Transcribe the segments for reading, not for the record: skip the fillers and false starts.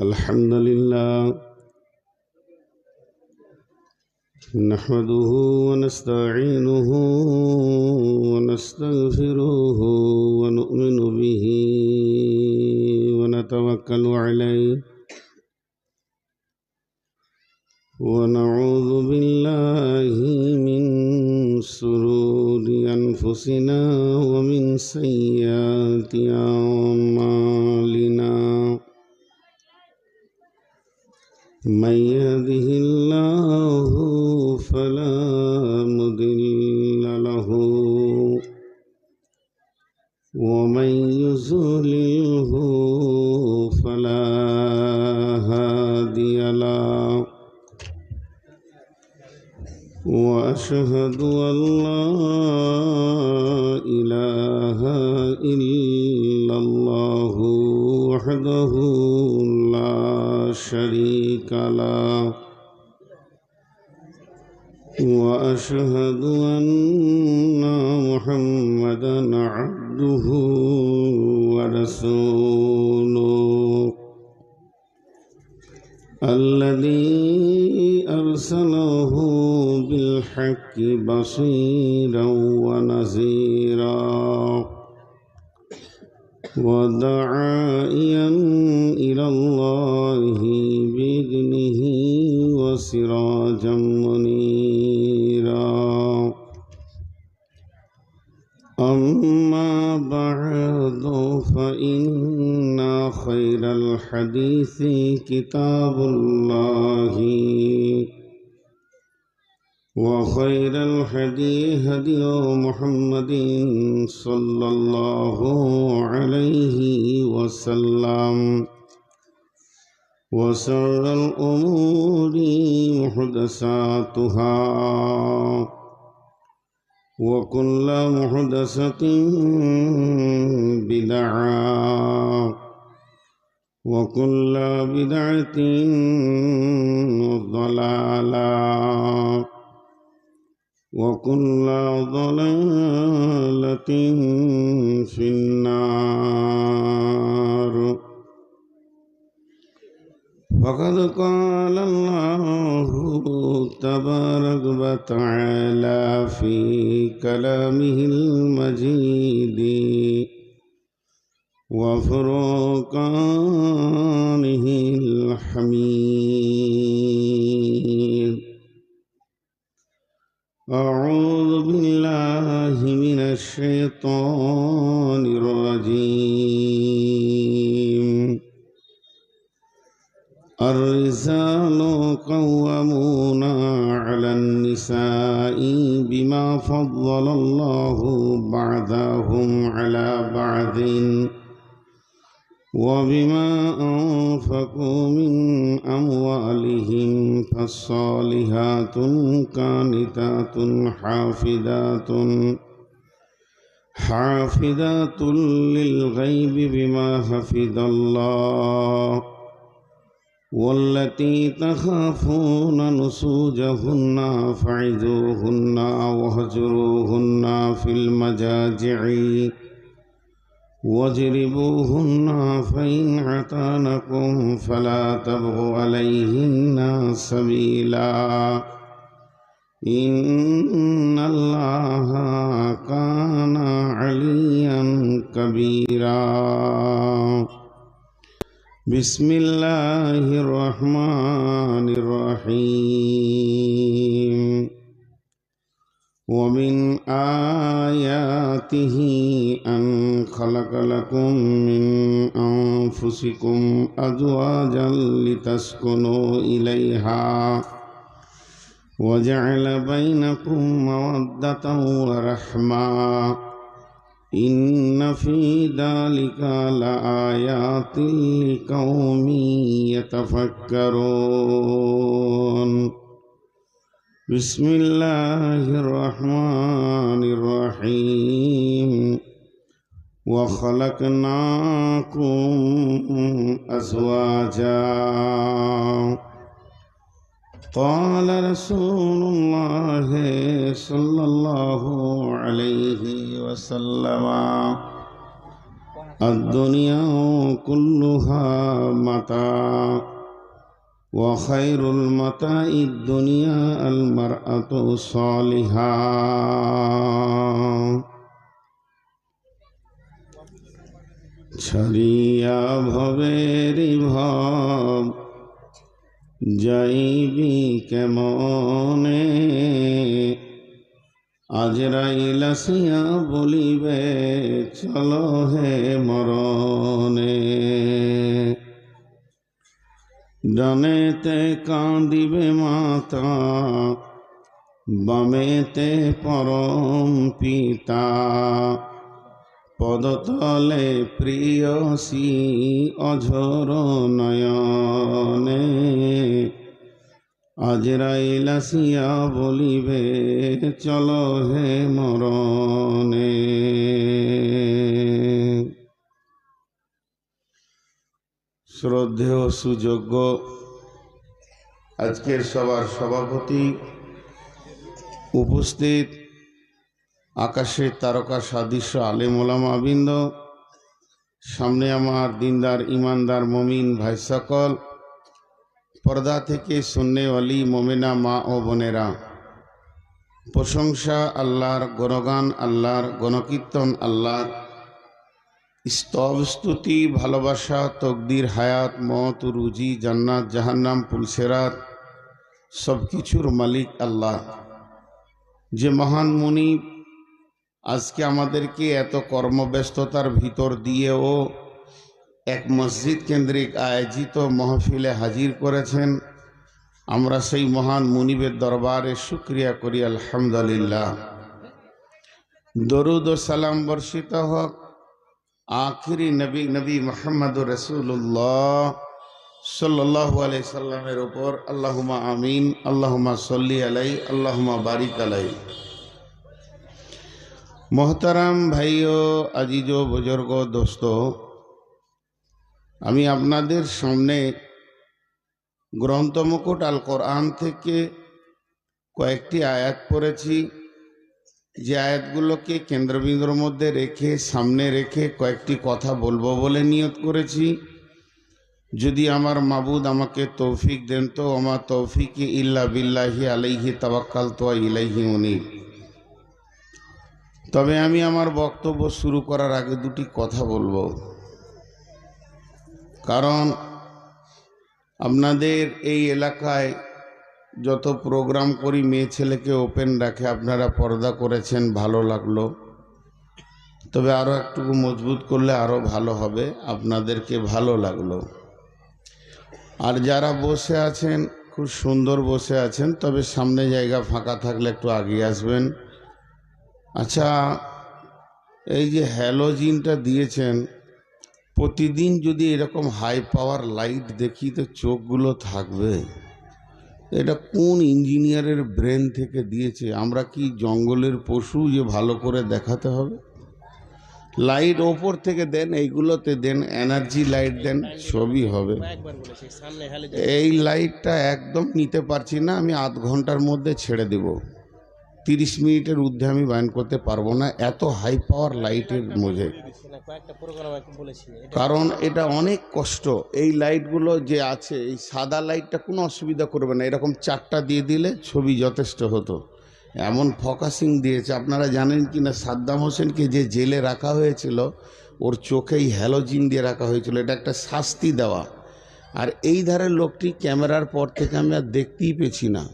الحمد لله نحمده ونستعينه ونستغفره ونؤمن به ونتوكل عليه ونعوذ بالله من شرور أنفسنا ومن سيئات أعمالنا من يهده الله فلا مضل له ومن يضلله فلا هادي له وأشهد أن لا إله إلا الله وحده لا شريك له وأشهد أن محمدا عبده ورسوله الذي أرسله بالحق بصيرا ونذيرا وداعيا إلى الله بإذنه وسراجا منيرا أما بعد فإن خير الحديث كتاب الله وخير الهدي هدي محمد صلى الله عليه وسلم وشر الأمور محدثاتها وكل محدثة بدعة وكل بدعة ضلالة وكل ضلالة في النار فقد قال الله تبارك وتعالى في كلامه المجيد وفرقانه الحميد أعوذ بالله من الشيطان الرجيم الرجال قوامون على النساء بما فضل الله بعضهم على بعض وبما أنفقوا من أموالهم فالصالحات قانتات حافظات للغيب بما حفظ الله والتي تخافون نشوزهن فعظوهن واهجروهن في المضاجع واضربوهن فإن عطانكم فلا تبغوا عليهن سبيلا إن الله كان عليا كبيرا بسم الله الرحمن الرحيم ومن آياته أن خلق لكم من أنفسكم أزواجا لتسكنوا إليها وجعل بينكم مودة ورحمة إن في ذلك لآيات لقوم يتفكرون بسم الله الرحمن الرحيم وخلقناكم أزواجا قال رسول الله صلى الله عليه وسلم الدنيا كلها متاع وخير المتاع الدنيا المرأة الصالحة छड़िया भवेरी भाव যাইবি কেমনে আজরাইল আসিয়া বলিবে চলো হে মরণে ডানেতে কাঁদিবে মাতা বামেতে পরম পিতা পদতলে প্রিয়সী অঝর নয়নে আজরাইল আসিয়া বলিবে চলো হে মরণে। শ্রদ্ধেয় সুযোগ্য আজকের সভার সভাপতি, উপস্থিত আকাশের তারকা সাদৃশ্য আলেম ওলামা বৃন্দ, সামনে আমার দিনদার ইমানদার মমিন ভাই সকল, পর্দা থেকে সুন্নে ওয়ালি মোমেনা মা ও বোনেরা, প্রশংসা আল্লাহর, গুণগান আল্লাহর, গণকীর্তন আল্লাহর, স্তব স্তুতি ভালোবাসা তকদির হায়াত মত রুজি জান্নাত জাহান্নাম পুলসেরাত সব কিছুর মালিক আল্লাহ। যে মহান মুনিব আজকে আমাদেরকে এত কর্মব্যস্ততার ভিতর দিয়েও এক মসজিদ কেন্দ্রিক আয়োজিত মাহফিলে হাজির করেছেন, আমরা সেই মহান মুনিবের দরবারে শুকরিয়া করি আলহামদুলিল্লাহ। দরুদ ও সালাম বর্ষিত হোক আখিরি নবী মুহাম্মদুর রাসূলুল্লাহ সাল্লাল্লাহু আলাইহি সাল্লামের উপর। আল্লাহুম্মা আমিন, আল্লাহুম্মা সাল্লি আলাইহি, আল্লাহুম্মা বারিক আলাইহি। মোহতারাম ভাইও, আজিজো, বুজুর্গ, দোস্ত, আমি আপনাদের সামনে গ্রন্থমুকুট আল কোরআন থেকে কয়েকটি আয়াত পড়েছি। যে আয়াতগুলোকে কেন্দ্রবিন্দুর মধ্যে রেখে, সামনে রেখে কয়েকটি কথা বলবো বলে নিয়ত করেছি। যদি আমার মাবুদ আমাকে তৌফিক দেন তো আমার তৌফিকে ইল্লা বিল্লাহি আলাইহি তাওয়াক্কালতু ওয়া ইলাইহি উনীব। তবে আমি আমার বক্তব্য শুরু করার আগে দুটি কথা বলবো, কারণ আপনাদের এই এলাকায় যত প্রোগ্রাম করি মেয়ে ছেলেকে ওপেন রাখে, আপনারা পর্দা করেছেন, ভালো লাগলো। তবে আরও একটু মজবুত করলে আরও ভালো হবে, আপনাদেরকে ভালো লাগলো। আর যারা বসে আছেন খুব সুন্দর বসে আছেন, তবে সামনে জায়গা ফাঁকা থাকলে একটু আগিয়ে আসবেন। আচ্ছা, এই যে হ্যালোজিনটা দিয়েছেন, প্রতিদিন যদি এরকম হাই পাওয়ার লাইট দেখি তো চোখগুলো থাকবে। এটা কোন ইঞ্জিনিয়ারের ব্রেন থেকে দিয়েছে? আমরা কি জঙ্গলের পশু যে ভালো করে দেখাতে হবে? লাইট ওপর থেকে দেন, এইগুলোতে দেন, এনার্জি লাইট দেন, সবই হবে। এই লাইটটা একদম নিতে পারছি না, আমি আধ ঘন্টার মধ্যে ছেড়ে দেব। 30 মিনিটের ঊর্ধ্বে আমি বায়ন করতে পারবো না, এত হাই পাওয়ার লাইটের মধ্যে। কারণ এটা অনেক কষ্ট। এই লাইটগুলো যে আছে, এই সাদা লাইটটা কোনো অসুবিধা করবে না, এরকম 4টা দিয়ে দিলে ছবি যথেষ্ট হতো। এমন ফোকাসিং দিয়েছে, আপনারা জানেন কি না, সাদ্দাম হোসেনকে যে জেলে রাখা হয়েছিল ওর চোখেই হ্যালোজিন দিয়ে রাখা হয়েছিল। এটা একটা শাস্তি দেওয়া। আর এই ধারের লোকটি ক্যামেরার পর থেকে আমি আর দেখতেই পেছি না,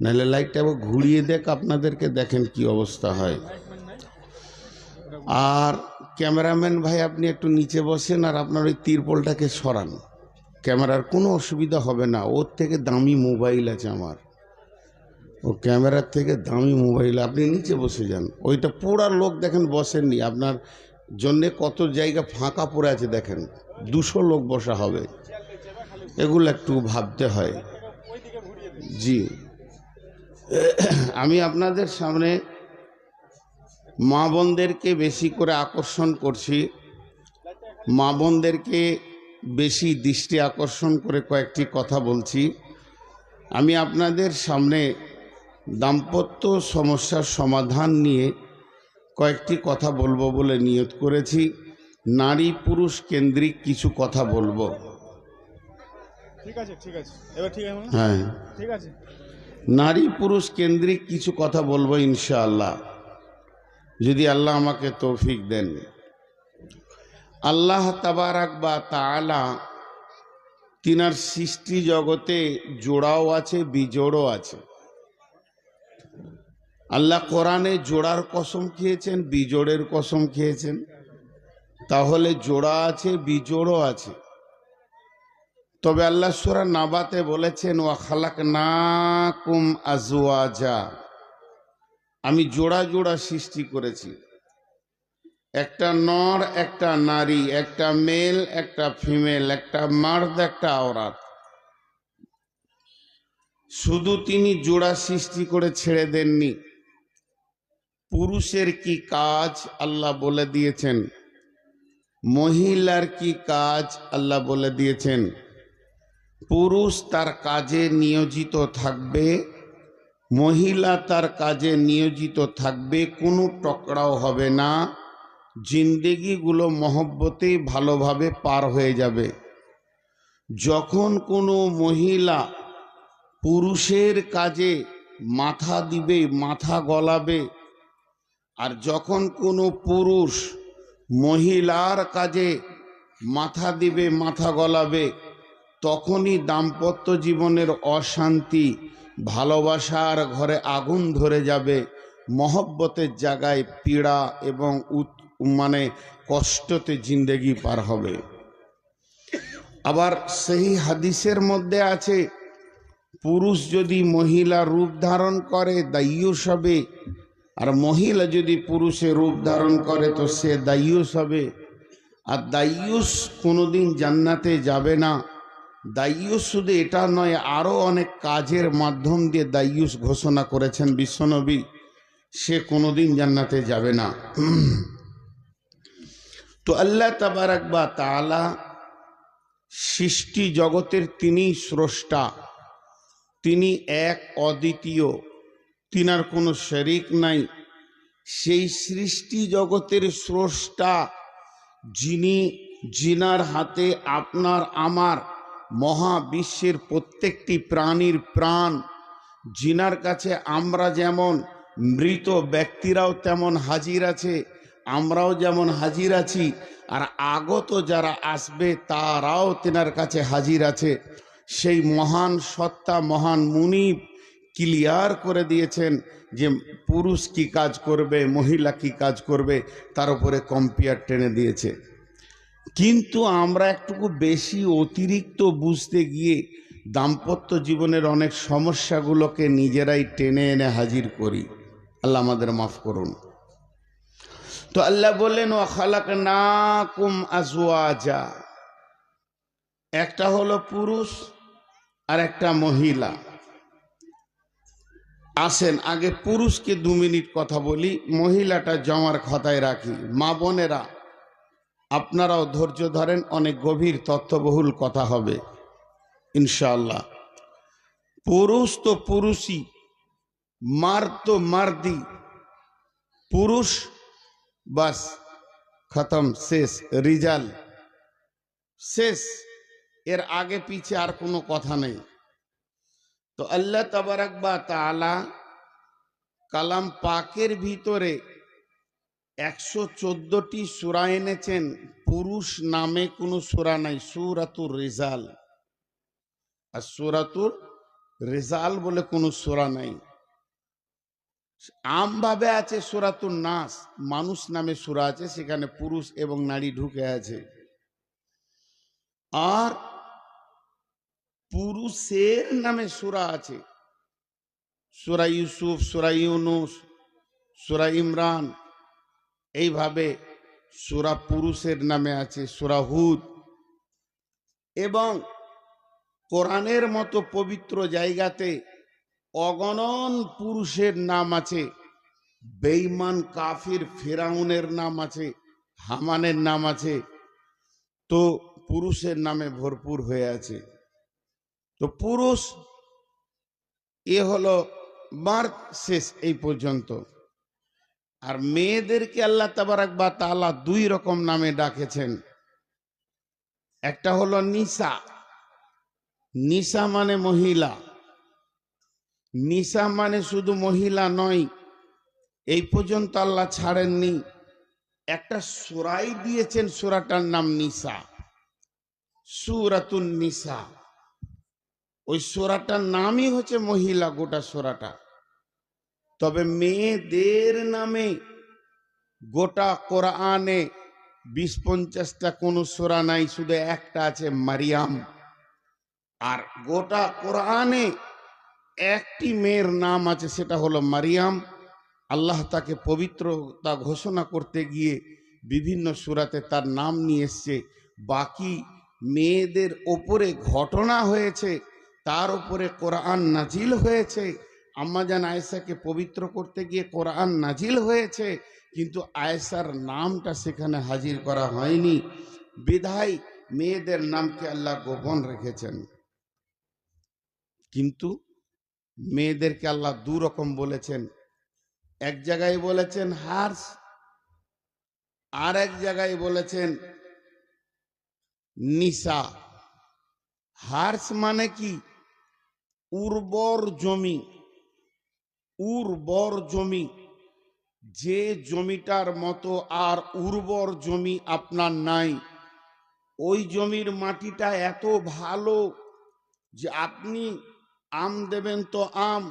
নাহলে লাইটটা আবার ঘুরিয়ে দেখ, আপনাদেরকে দেখেন কি অবস্থা হয়। আর ক্যামেরাম্যান ভাই, আপনি একটু নিচে বসেন আর আপনার ওই তিরপলটাকে সরান, ক্যামেরার কোনো অসুবিধা হবে না। ওর থেকে দামি মোবাইল আছে আমার, ও ক্যামেরার থেকে দামি মোবাইল। আপনি নিচে বসে যান, ওইটা পুরা লোক দেখেন বসেননি, আপনার জন্যে কত জায়গা ফাঁকা পড়ে আছে দেখেন, 200 লোক বসা হবে। এগুলো একটু ভাবতে হয়। জি, আমি আপনাদের সামনে মা বোনদেরকে বেশি করে আকর্ষণ করছি, মা বোনদেরকে বেশি দৃষ্টি আকর্ষণ করে কয়েকটি কথা বলছি। আমি আপনাদের সামনে দাম্পত্য সমস্যার সমাধান নিয়ে কয়েকটি কথা বলবো বলে নিয়ত করেছি। নারী পুরুষ কেন্দ্রিক কিছু কথা বলবো। ঠিক আছে এবার ঠিক আছে হ্যাঁ, ঠিক আছে। নারী পুরুষ কেন্দ্রিক কিছু কথা বলবো ইনশাআল্লাহ, যদি আল্লাহ আমাকে তৌফিক দেন। আল্লাহ তাবারাক বা তাআলা তিনার সৃষ্টি জগতে জোড়াও আছে বিজোড়ও আছে। আল্লাহ কোরআনে জোড়ার কসম খেয়েছেন, বিজোড়ের কসম খেয়েছেন। তাহলে জোড়া আছে বিজোড়ও আছে। তবে আল্লাহ সূরা নাবাতে বলেছেন ওয়া খালাকনাকুম আজওয়াজা, আমি জোড়া জোড়া সৃষ্টি করেছি, একটা নর একটা নারী, একটা মেল একটা ফিমেল, একটা মার্দ একটা আওরাত। শুধু তিনি জোড়া সৃষ্টি করে ছেড়ে দেননি, পুরুষের কি কাজ আল্লাহ বলে দিয়েছেন, মহিলার কি কাজ আল্লাহ বলে দিয়েছেন। পুরুষ তার কাজে নিয়োজিত থাকবে, মহিলা তার কাজে নিয়োজিত থাকবে, কোনো টকরাও হবে না, জিন্দেগিগুলো মহব্বতে ভালোভাবে পার হয়ে যাবে। যখন কোনো মহিলা পুরুষের কাজে মাথা দিবে, মাথা গলাবে, আর যখন কোনো পুরুষ মহিলার কাজে মাথা দিবে, মাথা গলাবে, তখনই দাম্পত্য জীবনের অশান্তি, ভালোবাসার ঘরে আগুন ধরে যাবে, মহব্বতের জায়গায় পীড়া এবং কষ্টতে জিন্দেগি পার হবে। আবার সেই হাদিসের মধ্যে আছে, পুরুষ যদি মহিলা রূপ ধারণ করে দায়ুস হবে, আর মহিলা যদি পুরুষের রূপ ধারণ করে তো সে দায়ুস হবে। আর দায়ুস কোনোদিন জান্নাতে যাবে না। দায়ুস শুধু এটা নয়, আরো অনেক কাজের মাধ্যম দিয়ে দায়ুস ঘোষণা করেছেন বিশ্বনবী, সে কোনোদিন জান্নাতে যাবে না। তো আল্লাহ তাবারাক বা তাআলা সৃষ্টি জগতের তিনি স্রষ্টা, তিনি এক অদ্বিতীয়, তিনার কোনো শরীক নাই। সেই সৃষ্টি জগতের স্রষ্টা যিনি, জিনার হাতে আপনার আমার মহাবিশ্বের প্রত্যেকটি প্রাণীর প্রাণ, জিনার কাছে আমরা যেমন মৃত ব্যক্তিরাও তেমন হাজির আছে, আমরাও যেমন হাজির আছি, আর আগত যারা আসবে তারাও তেনার কাছে হাজির আছে। সেই মহান সত্তা, মহান মুনিব ক্লিয়ার করে দিয়েছেন যে পুরুষ কি কাজ করবে, মহিলা কি কাজ করবে, তার উপরে কম্পিয়ার টেনে দিয়েছে। কিন্তু আমরা একটুকু বেশি অতিরিক্ত বুঝতে গিয়ে দাম্পত্য জীবনের অনেক সমস্যাগুলোকে নিজেরাই টেনে এনে হাজির করি। আল্লাহ আমাদের মাফ করুন। তো আল্লাহ বললেন ওয়া খালাকনাকুম আজওয়াজা, একটা হলো পুরুষ আর একটা মহিলা। আসেন আগে পুরুষকে 2 মিনিট কথা বলি, মহিলাটা জমার খাতায় রাখি। মা বোনেরা আপনারাও ধৈর্য ধরেন, অনেক গভীর তথ্যবহুল কথা হবে ইনশাআল্লাহ। পুরুষ তো পুরুষই, মার্দ তো মার্দি। পুরুষ বাস, খতম, শেষ, রিজাল শেষ, এর আগে পিছে আর কোনো কথা নেই। তো আল্লাহ তাবারাক বা তাআলা কালাম পাকের ভিতরে 114টি সূরা এনেছেন, পুরুষ নামে কোনো সূরা নাই, সূরাতুর রিজাল। আর সূরাতুর রিজাল বলে কোনো সূরা নাই। আমভাবে আছে সূরাতুন নাস, মানুষ নামে সূরা আছে, সেখানে পুরুষ এবং নারী ঢুকে আছে। আর পুরুষের নামে সূরা আছে, সূরা ইউসুফ, সূরা ইউনুস, সূরা ইমরান, এইভাবে সূরা পুরুষের নামে আছে, সূরা হুদ। এবং কোরআনের মতো পবিত্র জায়গাতে অগণন পুরুষের নাম আছে। বেঈমান কাফির ফেরাউনের নাম আছে, হামানের নাম আছে, তো পুরুষের নামে ভরপুর হয়ে আছে। তো পুরুষ এ হলো মার্দ, শেষ, এই পর্যন্ত। আর মেয়েদেরকে আল্লাহ তাবারাক ওয়া তাআলা দুই রকম নামে ডাকেছেন। একটা হলো নিসা। নিসা মানে মহিলা। নিসা মানে শুধু মহিলা নয়, এই পর্যন্ত আল্লাহ ছাড়েননি, একটা সূরাই দিয়েছেন, সূরাটার নাম নিসা, সূরাতুন নিসা। ওই সূরাটার নামই হচ্ছে মহিলা, গোটা সূরাটা। তবে মেয়েদের নামে গোটা কোরআনে 20-50টা কোনো সূরা নাই, শুধু একটা আছে, মারিয়াম। আর গোটা কোরআনে একটি মেয়ের নাম আছে, সেটা হলো মারিয়াম। আল্লাহ তাকে পবিত্রতা ঘোষণা করতে গিয়ে বিভিন্ন সূরাতে তার নাম নিয়ে এসছে। বাকি মেয়েদের ওপরে ঘটনা হয়েছে, তার উপরে কোরআন নাজিল হয়েছে। আম্মাজান আয়েশাকে পবিত্র করতে গিয়ে কোরআন নাজিল হয়েছে, কিন্তু আয়েশার নামটা সেখানে হাজির করা হয়নি, বিধায় মেয়েদের নামকে আল্লাহ গোপন রেখেছেন। কিন্তু মেয়েদেরকে আল্লাহ দু রকম বলেছেন। এক জায়গায় বলেছেন হার্স, আর এক জায়গায় বলেছেন নিসা। হার্স মানে কি? উর্বর জমি। উর্বর জমি, যে জমিটার মতো আর উর্বর জমি আপনার নাই। ওই জমির মাটিটা এত ভালো যে আপনি আম দেবেন তো আম,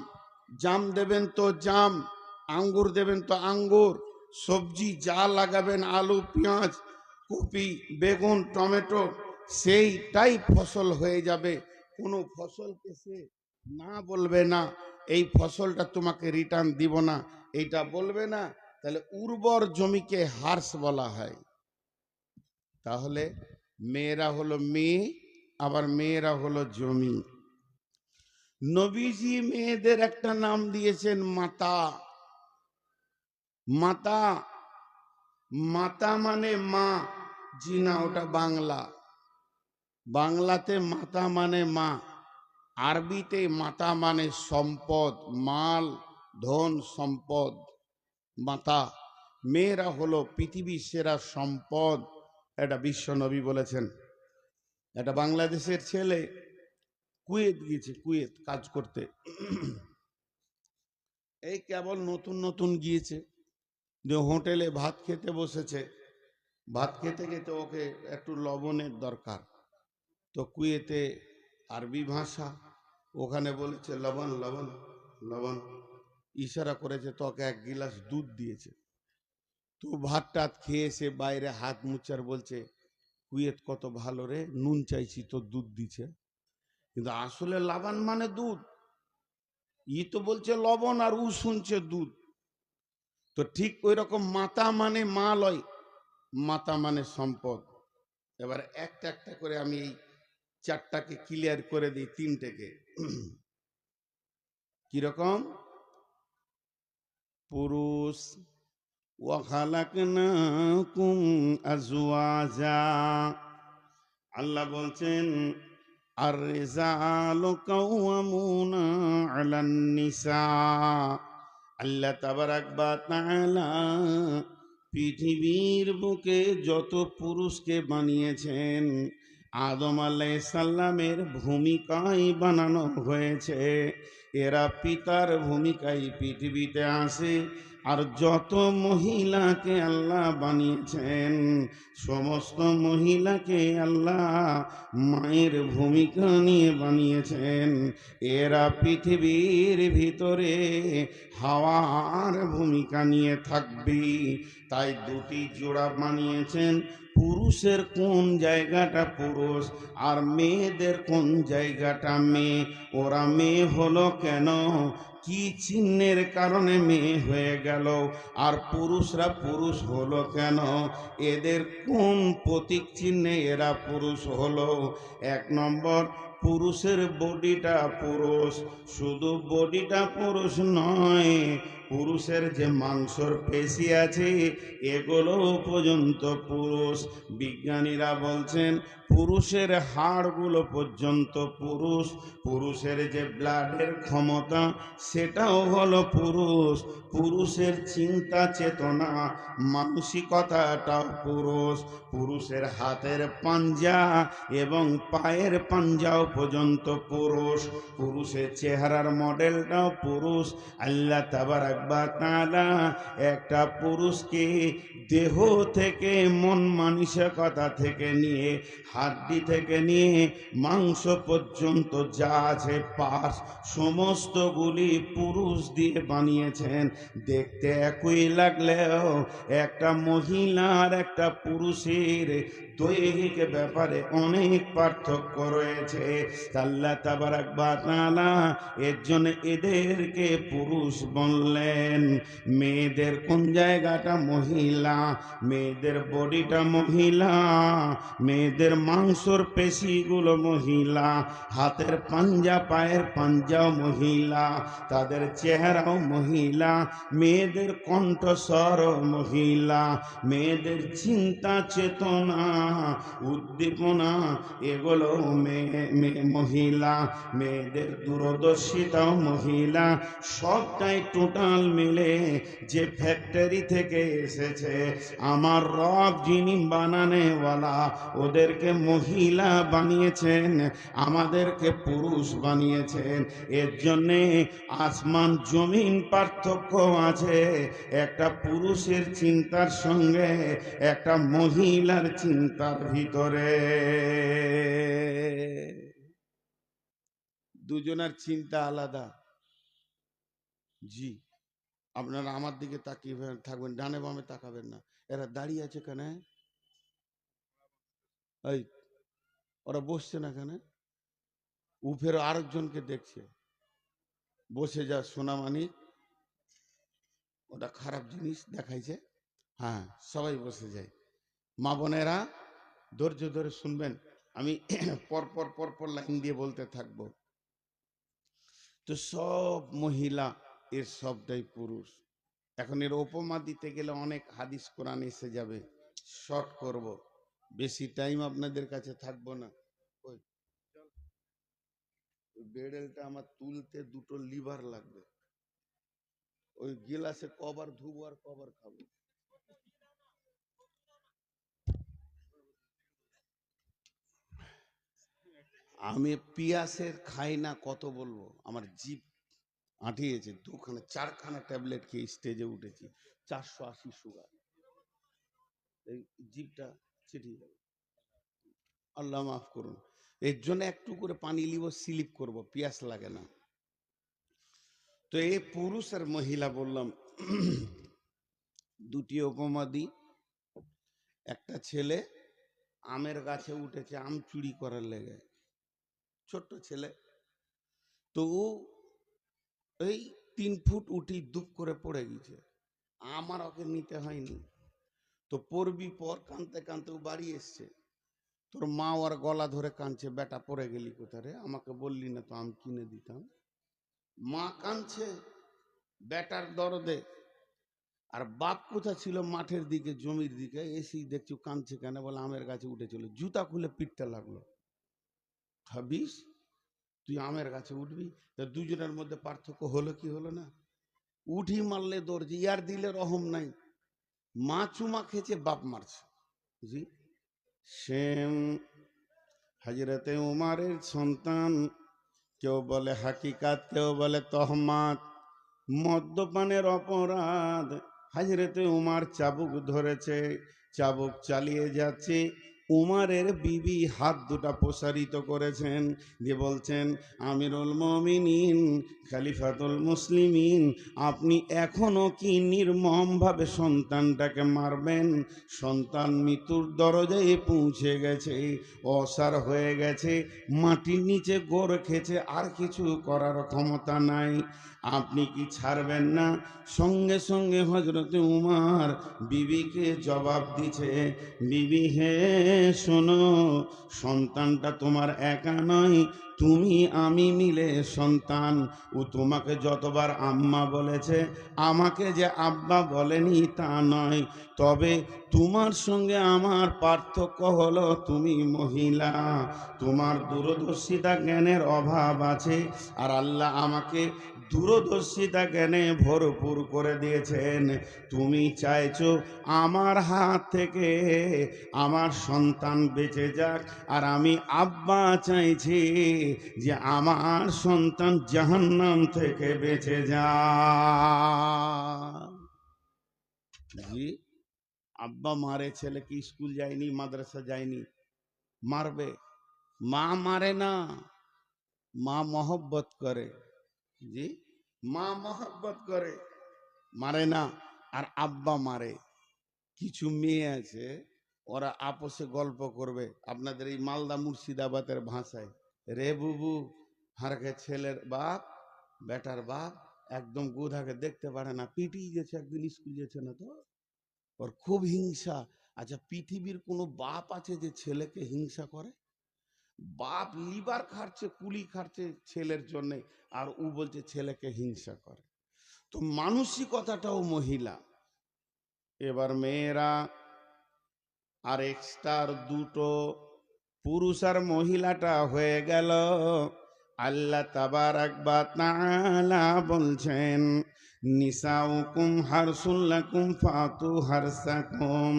জাম দেবেন তো জাম, আঙ্গুর দেবেন তো আঙ্গুর, সবজি যা লাগাবেন, আলু, পেঁয়াজ, কপি, বেগুন, টমেটো, সেইটাই ফসল হয়ে যাবে। কোনো ফসলকে সে না বলবে না এই ফসলটা তোমাকে রিটার্ন দিব না, এইটা বলবে না। তাহলে উর্বর জমিকে হার্স বলা হয়। তাহলে মেয়েরা হলো মেয়ে, আবার মেয়েরা হলো জমি। নবীজি মেয়েদের একটা নাম দিয়েছেন মাতা। মাতা, মাতা মানে মা। জি না, ওটা বাংলা। বাংলাতে মাতা মানে মা, আরবিতে মাতা মানে সম্পদ, মাল, ধন, সম্পদ। মাতা। মেয়েরা হলো পৃথিবীর সেরা সম্পদ, এটা বিশ্ব নবী বলেছেন। এটা বাংলাদেশের ছেলে কুয়েত গিয়েছে, কুয়েত কাজ করতে। এই কেবল নতুন নতুন গিয়েছে, যে হোটেলে ভাত খেতে বসেছে, ভাত খেতে খেতে ওকে একটু লবণের দরকার। তো কুয়েতে আরবি ভাষা, ওখানে বলেছে লবণ লবণ লবণ, ইশারা করেছে, তোকে 1 গিলাস দুধ দিয়েছে। তো ভাত টাত খেয়ে সে বাইরে হাত মুচার বলছে, কুয়েত কত ভালো রে, নুন চাইছি তো দুধ দিছে। কিন্তু আসলে লাবান মানে দুধ, ই তো বলছে লবণ আর উ শুনছে দুধ। তো ঠিক ওই রকম মাতা মানে মা লয়, মাতা মানে সম্পদ। এবার একটা একটা করে আমি এই 4টাকে ক্লিয়ার করে দিই, 3টেকে। কিরকম? পুরুষ, ওয়া খালাকনাকুম আজওয়াজা। আল্লাহ বলছেন আর রিজালু কাওয়ামুনা আলান নিসা। আল্লাহ তাবারাক ওয়া তাআলা পৃথিবীর বুকে যত পুরুষকে বানিয়েছেন, আদম আলাইহিস সালামের ভূমিকায় বানানো হয়েছে। এরা পিতার ভূমিকায় পৃথিবীতে আসে। আর যত মহিলাকে আল্লাহ বানিয়েছেন, সমস্ত মহিলাকে আল্লাহ মায়ের ভূমিকা নিয়ে বানিয়েছেন। এরা পৃথিবীর ভিতরে হাওয়ার ভূমিকা নিয়ে থাকবে। তাই 2টি জোড়া বানিয়েছেন। পুরুষের কোন জায়গাটা পুরুষ আর মেয়েদের কোন জায়গাটা মেয়ে। ওরা মেয়ে হলো কেন, কি চিহ্নের কারণে মেয়ে হয়ে গেল, আর পুরুষরা পুরুষ হলো কেন, এদের কোন প্রতীক চিহ্নে এরা পুরুষ হলো। 1 নম্বর, পুরুষের বডিটা পুরুষ, শুধু বডিটা পুরুষ নয়, পুরুষের যে মাংসর পেশি আছে এগুলো পর্যন্ত পুরুষ। বিজ্ঞানীরা বলছেন পুরুষের হাড়গুলো পর্যন্ত পুরুষ। পুরুষের যে ব্লাডের ক্ষমতা সেটাও হলো পুরুষ। পুরুষের চিন্তা চেতনা মানসিকতাটাও পুরুষ। পুরুষের হাতের পাঞ্জা এবং পায়ের পাঞ্জাও পর্যন্ত পুরুষ। পুরুষের চেহারার মডেলটাও পুরুষ। আল্লাহ তাবারাক ওয়া তাআলা একটা পুরুষকে দেহ থেকে মন মানসিকতা থেকে নিয়ে হাড্ডি থেকে নিয়ে মাংস পর্যন্ত যা আছে পার্টস সমস্তগুলি পুরুষ দিয়ে বানিয়েছেন। দেখতে একই লাগলেও একটা মহিলার একটা পুরুষের দৈহিক ব্যাপারে অনেক পার্থক্য রয়েছে। আল্লাহ তাবারাক ওয়া তাআলা এর জন্য এদেরকে পুরুষ বললেন। মেয়েদের কোন জায়গাটা মহিলা, মেয়েদের বডিটা মহিলা, মেয়েদের মাংসর পেশিগুলো মহিলা, হাতের পাঞ্জা পায়ের পাঞ্জাও মহিলা, তাদের চেহারাও মহিলা, মেয়েদের কণ্ঠস্বর মহিলা, মেয়েদের চিন্তা চেতনা উদ্দীপনা এগুলো মহিলা, মেয়েদের দূরদর্শিতাও মহিলা। সবটাই টোটাল মিলে যে ফ্যাক্টরি থেকে এসেছে আমার রব যিনি বানানেওয়ালা ওদেরকে মহিলা বানিয়েছেন, আমাদেরকে পুরুষ বানিয়েছেন। এর জন্যে আসমান জমিন পার্থক্য আছে একটা পুরুষের চিন্তার সঙ্গে একটা মহিলার চিন্তার ভিতরে। দুজনের চিন্তা আলাদা। জি, আপনারা আমার দিকে তাকিয়ে থাকবেন, ডানে বামে তাকাবেন না। এরা দাঁড়িয়ে আছে কেন? এই ওরা বসছে না কেন? উফের আরেকজনকে দেখছে। বসে যা সোনামানিক, ওটা খারাপ জিনিস দেখাইছে। হ্যাঁ, সবাই বসে যায়। মা বোনেরা ধৈর্য ধরে শুনবেন, আমি পরপর পরপর লাইন দিয়ে বলতে থাকবো। তো সব মহিলা, এর সবটাই পুরুষ। এখন এর উপমা দিতে গেলে অনেক হাদিস কোরআন এসে যাবে, শর্ট করব, বেশি টাইম আপনাদের কাছে থাকবো না। ওই বেড়েলটা আমার তুলতে দুটো লিভার লাগবে, ওই গিলাসে কবার ধুবো আর কবার খাবো। আমি পিয়াসের খাই না, কত বলবো, আমার জিভ আঁটিয়েছে। দুখানা চারখানা ট্যাবলেট খেয়ে স্টেজে উঠেছি, 480 সুগার, এই জিভটা ছিটিয়ে যাবে। আল্লাহ মাফ করুন। এর জন্য একটু করে পানি লিব, স্লিপ করব, পিয়াস লাগে না। তো এই পুরুষ আর মহিলা বললাম। দুটি উপমা দিই। একটা ছেলে আমের গাছে উঠেছে আম চুরি করার লেগে, ছোট্ট ছেলে। তো এই 3 ফুট উঠি দুপ করে পড়ে গেছে, আমার ওকে নিতে হয়নি। তো পড়বি পর, কানতে কানতে ও বাড়ি এসছে। তোর মা ওর গলা ধরে কাঁদছে, বেটা পড়ে গেলি কোথারে, আমাকে বললি না তো আম কিনে দিতাম। মা কাঁদছে বেটার দরদে, আর বাপ কোথা ছিল মাঠের দিকে জমির দিকে, এসেই দেখছি কাঁদছে কেন, বলে আমের গাছে উঠেছিল। জুতা খুলে পিটতে লাগলো। ভাবিস তুই আমের গাছে উঠবি? তা দুজনের মধ্যে পার্থক্য হলো কি হলো না? উঠি মারলে দর্জি, ইয়ার দিলে রহম নাই। মা চুমা খেয়েছে, বাপ মারছে। জি, সেম হযরতে উমারের সন্তান, কেউ বলে হাকিকাত, কেউ বলে তহমাত, মদ্যপানের অপরাধ। হযরতে উমার চাবুক ধরেছে, চাবুক চালিয়ে যাচ্ছে। উমারের বিবি হাত দুটা প্রসারিত করেছেন, দিয়ে বলছেন, আমিরুল মুমিনিন, খলিফাতুল মুসলিমিন, আপনি এখনো কি নির্মমভাবে সন্তানটাকে মারবেন? সন্তান মৃত্যুর দরজায় পৌঁছে গেছে, অসার হয়ে গেছে, মাটির নিচে গোড় খেছে, আর কিছু করার ক্ষমতা নাই, আপনি কি ছাড়বেন না? সঙ্গে সঙ্গে হযরতে উমার বিবিকে জবাব দিছে, বিবি হে শোনো, সন্তানটা তোমার একা নয়, তুমি আমি মিলে সন্তান। ও তোমাকে যতবার আম্মা বলেছে, আমাকে যে আব্বা বলেনি তা নয়, তবে তোমার সঙ্গে আমার পার্থক্য হলো তুমি মহিলা, তোমার দূরদর্শিতা জ্ঞানের অভাব আছে, আর আল্লাহ আমাকে দূরদর্শিতা জ্ঞানে ভরপুর করে দিয়েছেন। তুমি চাইছো আমার হাত থেকে আমার সন্তান বেঁচে যাক, আর আমি আব্বা চাইছি যে আমার সন্তান জাহান্নাম থেকে বেঁচে যাক। জি, আব্বা মারে, ছেলে কি স্কুল যায়নি, মাদ্রাসা যায়নি, মারবে? মা মারে না, মা মহব্বত করে। জি, মা মহব্বত করে, মারে না। আর আব্বা মারে। কিছু মেয়ে আছে, ওরা আপোষে গল্প করবে আপনাদের এই মালদা মুর্শিদাবাদের ভাষায়, রে বুবু হারকে ছেলের বাপ, বেটার বাপ একদম গোধাকে দেখতে পারে না, পিটিয়ে গেছে, একদিন স্কুল যেছে না তো, ওর খুব হিংসা। আচ্ছা, পৃথিবীর কোনো বাপ আছে যে ছেলেকে হিংসা করে? বাপ লিভার খাচ্ছে, কুলি খাচ্ছে ছেলের জন্য, আর ও বলছে ছেলেকে হিংসা করে। তো মানসিকতাটাও মহিলা। এবার মেয়েরা আর এক্সট্রার দুটো, পুরুষ আর মহিলাটা হয়ে গেল। আল্লাহ তাবারাক ওয়া তাআলা বলছেন, নিসাউকুম হারসুল লাকুম ফাতু হারসাকুম।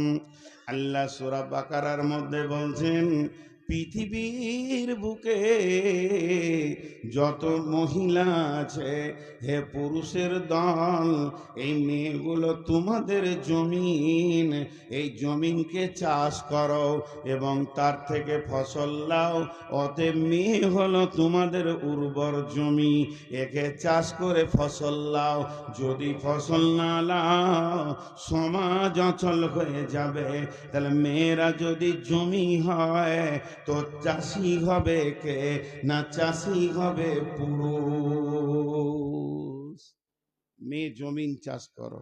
আল্লাহ সূরা বাকারার মধ্যে বলছেন, পৃথিবীর বুকে যত মহিলা আছে, হে পুরুষের দল, এই মেয়েগুলো তোমাদের জমিন, এই জমিনকে চাষ করো এবং তার থেকে ফসল লাও। অতএব মেয়ে হলো তোমাদের উর্বর জমি, একে চাষ করে ফসল লাও। যদি ফসল না লাও, সমাজ অচল হয়ে যাবে। তাহলে মেয়েরা যদি জমি হয়, তো চাষি হবে কে? না চাষি হবে পুরুষ। মেয়ে জমিন চাষ করো।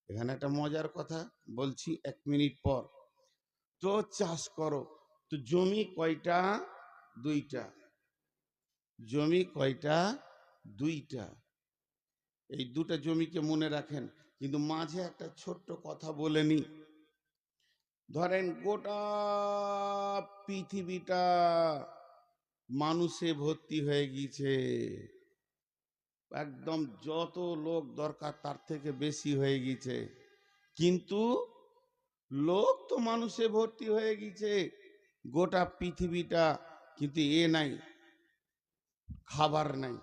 এখানে একটা মজার কথা বলছি, 1 মিনিট পর। তো চাষ করো, তো জমি কয়টা? 2টা। জমি কয়টা? 2টা। এই 2টা জমিকে মনে রাখেন, কিন্তু মাঝে একটা ছোট্ট কথা বলে নি। ধরেন গোটা পৃথিবীটা মানুষে ভর্তি হয়ে গিয়েছে, একদম যত লোক দরকার তার থেকে বেশি হয়ে গিয়েছে, কিন্তু লোক তো মানুষে ভর্তি হয়ে গিয়েছে গোটা পৃথিবীটা, কিন্তু এ নাই, খাবার নাই।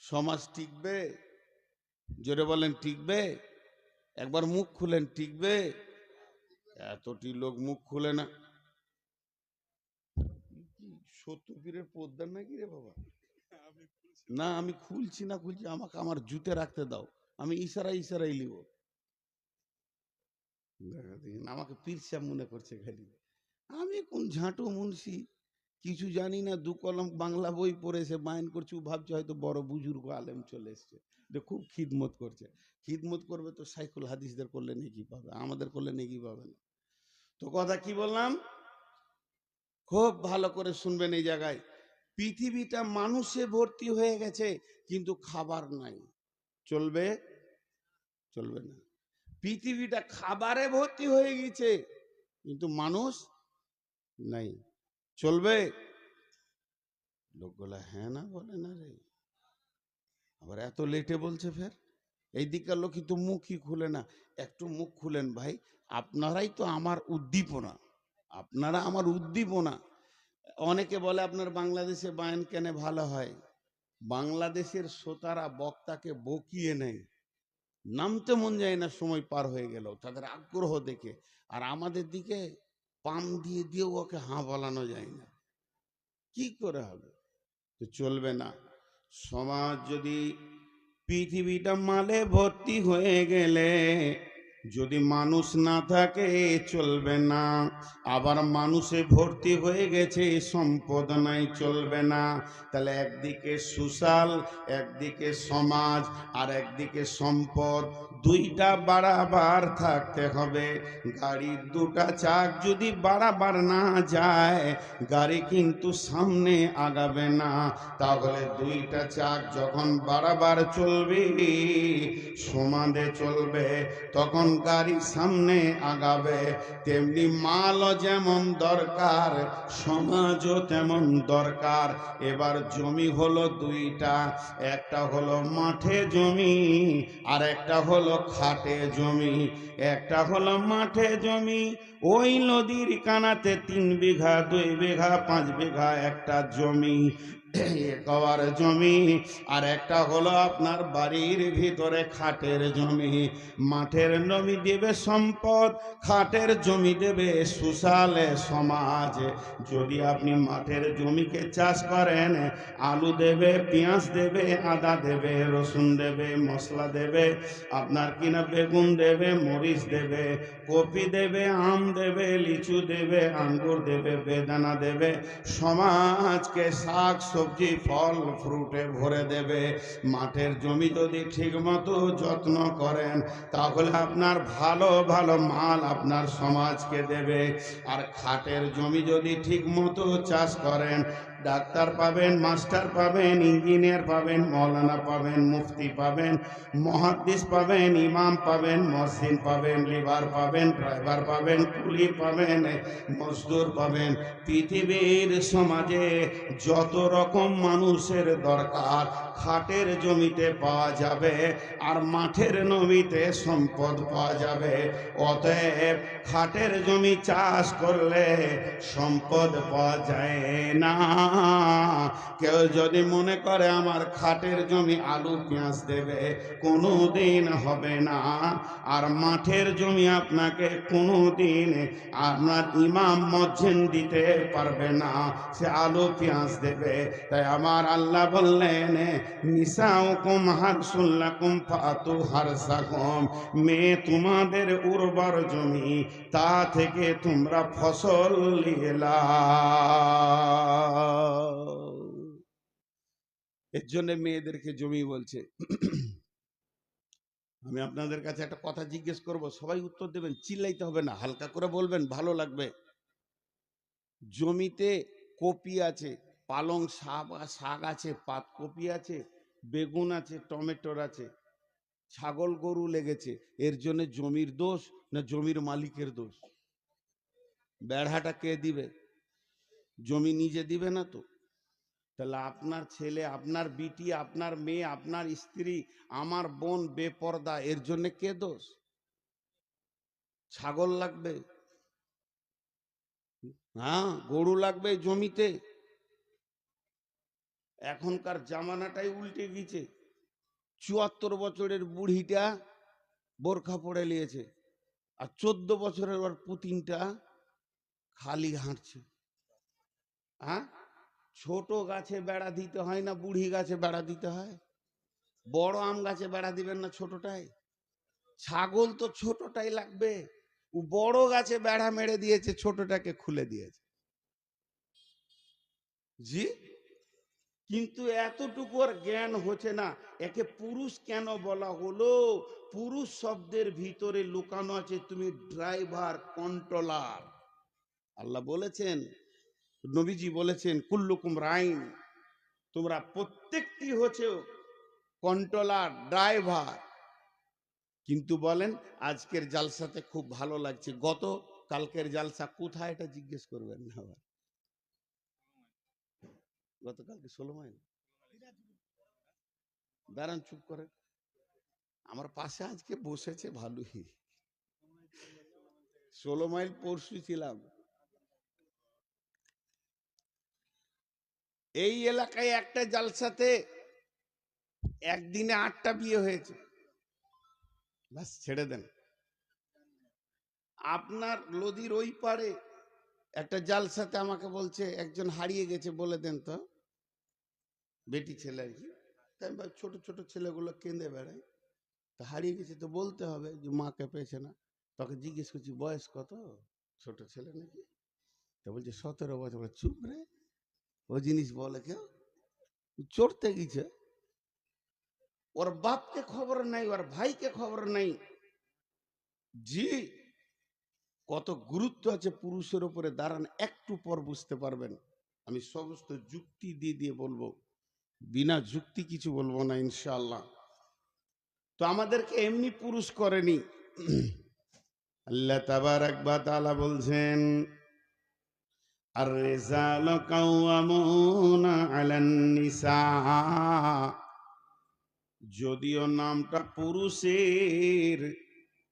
সমাজ টিকবে? জোরে বলেন, টিকবে? একবার মুখ খুলেন, টিকবে? এতটি লোক মুখ খুলে না। সত্তর পীরের পোদ্দার নাকি রে বাবা? না, আমি খুলছি না, আমাকে আমার জুতে রাখতে দাও, আমি ইশারাই লিব। আমাকে পীর সাহেব মনে করছে খালি। আমি কোন ঝাঁটু মুন্সি, কিছু জানি না, 2 কলম বাংলা বই পড়েছে, বায়ন করছে, ও ভাবছে হয়তো বড় বুজুর্গ আলেম চলে এসছে, খুব খিদমত করছে। খিদমত করবে তো সাইকুল হাদিসদের করলে নেকি পাবে, আমাদের করলে নেকি পাবে না। তো কথা কি বললাম, খুব ভালো করে শুনবেন এই জায়গায়। পৃথিবীটা মানুষে ভর্তি হয়ে গেছে, কিন্তু খাবার নাই। চলবে? চলবে না। পৃথিবীটা খাবারে ভর্তি হয়ে গেছে, কিন্তু মানুষ নাই। চলবে? লোকগুলা হ্যাঁ না বলে না রে, আবার এত লেটে বলছে ফের। এই দিককার লোক কিন্তু মুখই খুলে না। একটু মুখ খুলেন ভাই, আপনারাই তো আমার উদ্দীপনা, আপনারা আমার উদ্দীপনা। অনেকে বলে আপনার বাংলাদেশে বায়ান কেন ভালো হয়? বাংলাদেশের শ্রোতারা বক্তাকে বকিয়ে নেয়, নামতে মন যায় না সময় পার হয়ে গেল, তাদের আগ্রহ দেখে। আর আমাদের দিকে পাম দিয়ে দিয়েও ওকে হাঁ বলানো যায় না, কি করে হবে? তো চলবে না। সমাজ যদি, পৃথিবীটা মালে ভর্তি হয়ে গেলে যদি মানুষ না থাকে চলবে না। আবার মানুষে ভর্তি হয়ে গেছে, সম্পদ নাই, চলবে না। তাহলে একদিকে সোশ্যাল, একদিকে সমাজ, আর একদিকে সম্পদ, দুইটা বাড়াবার থাকতে হবে। গাড়ির দুটা চাক যদি বাড়াবার না যায়, গাড়ি কিন্তু সামনে আগাবে না। তাহলে দুইটা চাক যখন বাড়াবার চলবে, সমানে চলবে, তখন গাড়ি সামনে আগাবে। তেমনি মালও যেমন দরকার, সমাজও তেমন দরকার। এবার জমি হলো দুইটা, একটা হলো মাঠে জমি, আর একটা হলো খাটে জমি। একটা হলো মাঠে জমি, ওই নদীর কানাতে 3 বিঘা 2 বিঘা 5 বিঘা একটা জমি, একবার জমি। আর একটা হলো আপনার বাড়ির ভিতরে খাটের জমি। মাঠের জমি দেবে সম্পদ, খাটের জমি দেবে সুশালে সমাজ। যদি আপনি মাঠের জমিকে চাষ করেন, আলু দেবে, পেঁয়াজ দেবে, আদা দেবে, রসুন দেবে, মশলা দেবে, আপনার কিনা বেগুন দেবে, মরিচ দেবে, কপি দেবে, আম দেবে, লিচু দেবে, আঙ্গুর দেবে, বেদানা দেবে, সমাজকে শাক সবজি ফল ফ্রুটে ভরে দেবে। মাঠের জমি যদি ঠিক মতো যত্ন করেন, তাহলে আপনার ভালো ভালো মাল আপনার সমাজকে দেবে। আর খাটের জমি যদি ঠিক মতো চাষ করেন, ডাক্তার পাবেন, মাস্টার পাবেন, ইঞ্জিনিয়ার পাবেন, মৌলানা পাবেন, মুফতি পাবেন, মুহাদ্দিস পাবেন, ইমাম পাবেন, মসজিদ পাবেন, লিভার পাবেন, ড্রাইভার পাবেন, কুলি পাবেন, মজদুর পাবেন। পৃথিবীর সমাজে যত রকম মানুষের দরকার খাটের জমিতে পাওয়া যাবে, আর মাঠের জমিতে সম্পদ পাওয়া যাবে। অতএব খাটের জমি চাষ করলে সম্পদ পাওয়া যায় না। কেউ যদি মনে করে আমার খাটের জমি আলু পেঁয়াজ দেবে, কোনো দিন হবে না। আর মাঠের জমি আপনাকে কোনো দিন আপনার ইমাম মজ্জিন দিতে পারবে না, সে আলু পেঁয়াজ দেবে। তাই আমার আল্লাহ বললেন, নিসাউকুম হারসুল লাকুম ফাতু হারসাকুম, মেয়ে তোমাদের উর্বর জমি, তা থেকে তোমরা ফসল নিয়ে লাও। এর জন্য মেয়েদেরকে জমি বলছে। আমি আপনাদের কাছে একটা কথা জিজ্ঞেস করব, সবাই উত্তর দেবেন, চিল্লাইতে হবে না, হালকা করে বলবেন, ভালো লাগবে। জমিতে কপি আছে, পালং শাক আছে, পাতকপি আছে, বেগুন আছে, টমেটোর আছে, ছাগল গরু লেগেছে, এর জন্য জমির দোষ না জমির মালিকের দোষ? বেড়াটা কে দিবে? জমি নিজে দিবে না তো। তাহলে আপনার ছেলে, আপনার বিটি, আপনার মেয়ে, আপনার স্ত্রী, আমার বোন বেপরদা, এর জন্য কে দোষ? ছাগল লাগবে, হ্যাঁ, গরু লাগবে জমিতে। এখনকার জামানাটাই উল্টে গেছে। 74 বছরের বুড়িটা বোরখা পরে নিয়েছে, আর 14 বছরের ওর পুতিনটা খালি হাঁটছে। হ্যাঁ, ছোট গাছে বেড়া দিতে হয় না বুড়ি গাছে বেড়া দিতে হয়? বড় আম গাছে বেড়া দিবেন না ছোটটাই? ছাগল তো ছোটটাই লাগবে। ও বড় গাছে বেড়া মেরে দিয়েছে, ছোটটাকে খুলে দিয়েছে। জি, কিন্তু এতটুকু আর জ্ঞান হচ্ছে না। একে পুরুষ কেন বলা হলো? পুরুষ শব্দের ভিতরে লুকানো আছে তুমি ড্রাইভার, কন্ট্রোলার। আল্লাহ বলেছেন, নবীজি বলেছেন, কুল্লুকুম রাইন, তোমরা প্রত্যেকটি হচ্ছে কন্ট্রোলার, ড্রাইভার। কিন্তু বলেন, আজকের জালসাতে খুব ভালো লাগছে, গত কালকের জালসা কোথায় এটা জিজ্ঞেস করবেন না আবার। গতকালকে 16 মাইল, দাঁড়ান চুপ করেন, আমার পাশে আজকে বসেছে ভালোই। 16 মাইল পরশু ছিলাম। এই এলাকায় একটা জালসাতে একদিনে 8টা বিয়ে হয়েছে। বাস ছেড়ে দেন। আপনার নদীর ওই পারে একটা জালসাতে আমাকে বলছে একজন হারিয়ে গেছে, বলে দেন তো। বেটি ছেলে আর কি। তাই আমি ভাবছি, ছোট ছোট ছেলেগুলো কেঁদে বেড়ায়, তা হারিয়ে গেছে তো বলতে হবে যে মাকে পেয়েছে না। তোকে জিজ্ঞেস করছি বয়স কত, ছোট ছেলে নাকি? তা বলছে 17 বছর। বলে, চুপ রে, ও জিনিস বলে কেউ? চড়তে গেছে। ওর বাপকে খবর নাই, ওর ভাইকে খবর নাই। জি, কত গুরুত্ব আছে পুরুষের উপরে দাঁড়ান, একটু পর বুঝতে পারবেন। আমি সমস্ত যুক্তি দিয়ে দিয়ে বলবো, বিনা যুক্তি কিছু বলবো না ইনশাআল্লাহ। তো আমাদেরকে এমনি পুরুষ করেনি। আল্লাহ তাবারাক ওয়া তাআলা বলছেন, আর রিজালু কাওয়ামুনা আলান নিসা। যদিও নামটা পুরুষের,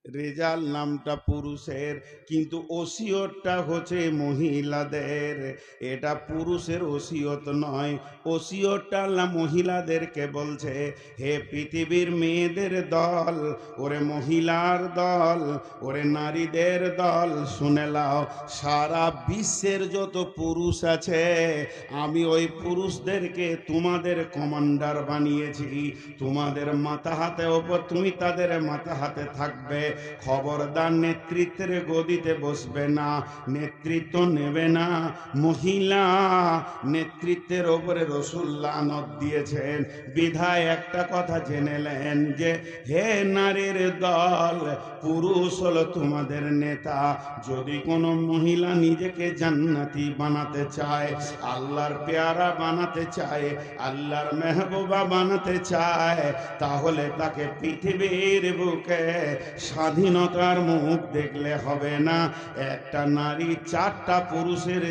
রেজাল নামটা পুরুষের, কিন্তু ওসিয়তটা হচ্ছে মহিলাদের। এটা পুরুষের ওসিয়ত নয়, ওসিয়তটা আল্লাহ মহিলাদেরকে বলছে, হে পৃথিবীর মেয়েদের দল, ওরে মহিলার দল, ওরে নারীদের দল, শুনে লাও, সারা বিশ্বের যত পুরুষ আছে আমি ওই পুরুষদেরকে তোমাদের কমান্ডার বানিয়েছি। তোমাদের মাথা হাতে ওপর, তুমি তাদের মাথা হাতে থাকবে। খবরদার নেতৃত্বের গদিতে বসবে না, নেতৃত্ব নেবে না। মহিলা নেতৃত্বের ওপরে রাসূল লানত দিয়েছেন। বিধায় একটা কথা জেনেলেন যে হে নারীর দল, পুরুষ হলো তোমাদের নেতা। যদি কোনো মহিলা নিজেকে জান্নাতি বানাতে চায়, আল্লাহর পেয়ারা বানাতে চায়, আল্লাহর মেহবুবা বানাতে চায়, তাহলে তাকে পৃথিবীর বুকে স্বাধীনতার মুখ দেখলে হবে না। একটা নারী 4টা পুরুষের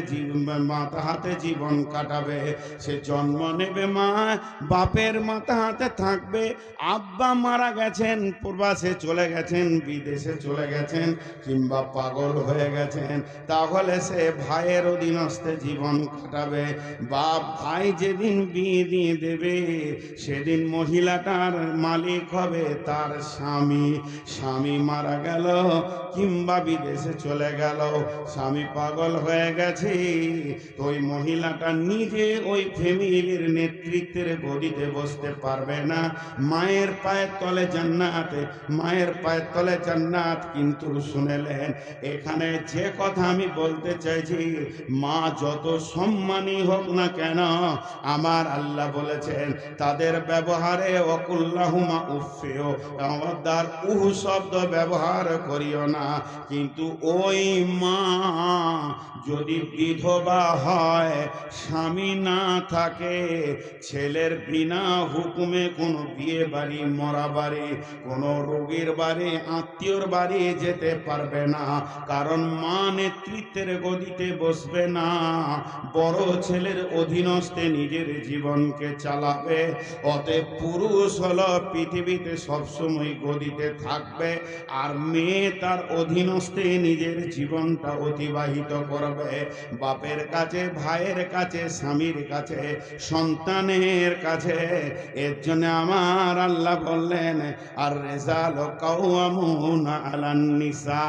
মাথা হাতে জীবন কাটাবে। সে জন্ম নেবে মা, বাপের মাথা হাতে থাকবে। আব্বা মারা গেছেন, প্রবাসে চলে গেছেন, বিদেশে চলে গেছেন, কিংবা পাগল হয়ে গেছেন, তাহলে সে ভাইয়ের অধীনস্থে জীবন কাটাবে। বাপ ভাই যেদিন বিয়ে দিয়ে দেবে, সেদিন মহিলাটার মালিক হবে তার স্বামী। স্বামী মারা গেল কিংবা বিদেশে চলে গেল, স্বামী পাগল হয়ে গেছে, তো ওই মহিলাটা নিজে ওই ফ্যামিলির নেতৃত্বের গদিতে বসতে পারবে না। মায়ের পায়ের তলে জান্নাত, মায়ের পায়ের তলে জান্নাত। কিন্তু শুনেলেন, এখানে যে কথা আমি বলতে চাইছি, মা যত সম্মানী হোক না কেন, আমার আল্লাহ বলেছেন তাদের ব্যবহারে ওয়াকুল্লাহুমা উফিও, আমাদের উহ শব্দ ব্যবহার করিও না। কিন্তু ওই মা যদি বিধবা হয়, স্বামী না থাকে, ছেলের বিনা হুকুমে কোনো বিয়ে বাড়ি, মরা বাড়ি, কোনো রোগীর বাড়ি, আত্মীয়র বাড়ি যেতে পারবে না। কারণ মা নেতৃত্বের গদিতে বসবে না, বড় ছেলের অধীনস্থে নিজের জীবনকে চালাবে। অতএব পুরুষ হলো পৃথিবীতে সবসময় গদিতে থাকবে, আর মেয়ে তার অধীনস্থে নিজের জীবনটা অতিবাহিত করবে। বাপের কাছে, ভাইয়ের কাছে, স্বামীর কাছে, সন্তানের কাছে। এর জন্য আমার আল্লাহ বললেন, আর রিজালু কাওয়ামুনা আলান নিসা।